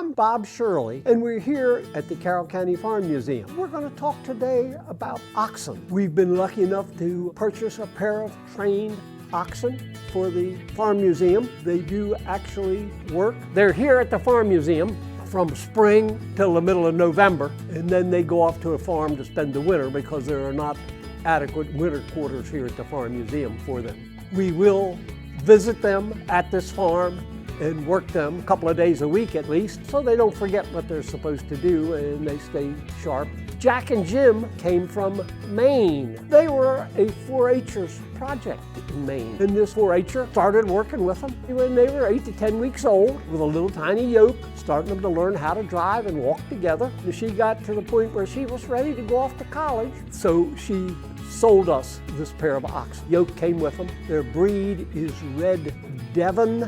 I'm Bob Shirley, and we're here at the Carroll County Farm Museum. We're going to talk today about oxen. We've been lucky enough to purchase a pair of trained oxen for the Farm Museum. They do actually work. They're here at the Farm Museum from spring till the middle of November, and then they go off to a farm to spend the winter because there are not adequate winter quarters here at the Farm Museum for them. We will visit them at this farm and work them a couple of days a week at least, so they don't forget what they're supposed to do and they stay sharp. Jack and Jim came from Maine. They were a 4-H'ers project in Maine. And this 4-H'er started working with them when they were 8 to 10 weeks old with a little tiny yoke, starting them to learn how to drive and walk together. And she got to the point where she was ready to go off to college. So she sold us this pair of oxen. Yoke came with them. Their breed is Red Devon,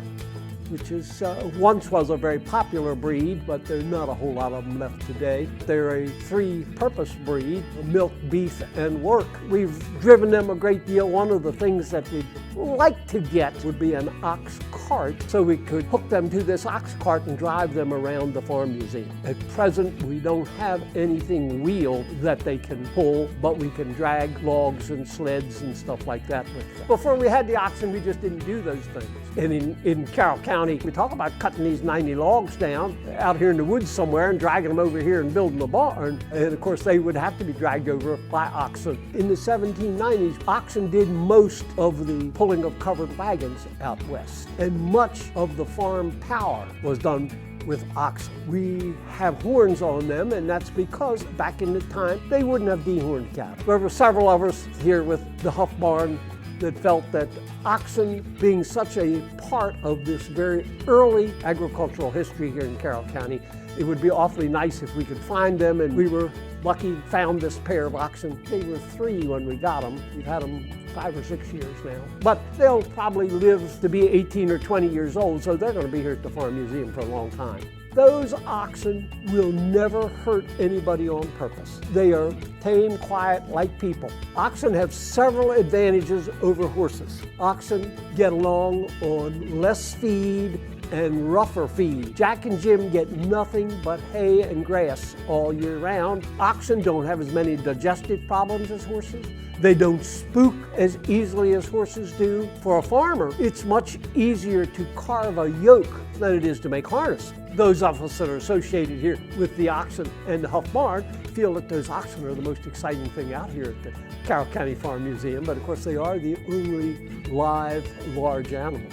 which is once was a very popular breed, but there's not a whole lot of them left today. They're a 3-purpose breed, milk, beef, and work. We've driven them a great deal. One of the things that we'd like to get would be an ox cart, so we could hook them to this ox cart and drive them around the Farm Museum. At present, we don't have anything wheeled that they can pull, but we can drag logs and sleds and stuff like that with them. Before we had the oxen, we just didn't do those things. And in Carroll County, we talk about cutting these 90 logs down out here in the woods somewhere and dragging them over here and building a barn. And of course, they would have to be dragged over by oxen. In the 1790s, oxen did most of the pulling of covered wagons out west. And much of the farm power was done with oxen. We have horns on them, and that's because back in the time, they wouldn't have dehorned cattle. There were several of us here with the Huff Barn that felt that oxen, being such a part of this very early agricultural history here in Carroll County, it would be awfully nice if we could find them, and we were lucky found this pair of oxen. They were 3 when we got them. We've had them 5 or 6 years now. But they'll probably live to be 18 or 20 years old, so they're going to be here at the Farm Museum for a long time. Those oxen will never hurt anybody on purpose. They are tame, quiet, like people. Oxen have several advantages over horses. Oxen get along on less feed and rougher feed. Jack and Jim get nothing but hay and grass all year round. Oxen don't have as many digestive problems as horses. They don't spook as easily as horses do. For a farmer, it's much easier to carve a yoke than it is to make harness. Those of us that are associated here with the oxen and the Huff Barn feel that those oxen are the most exciting thing out here at the Carroll County Farm Museum, but of course they are the only live large animals.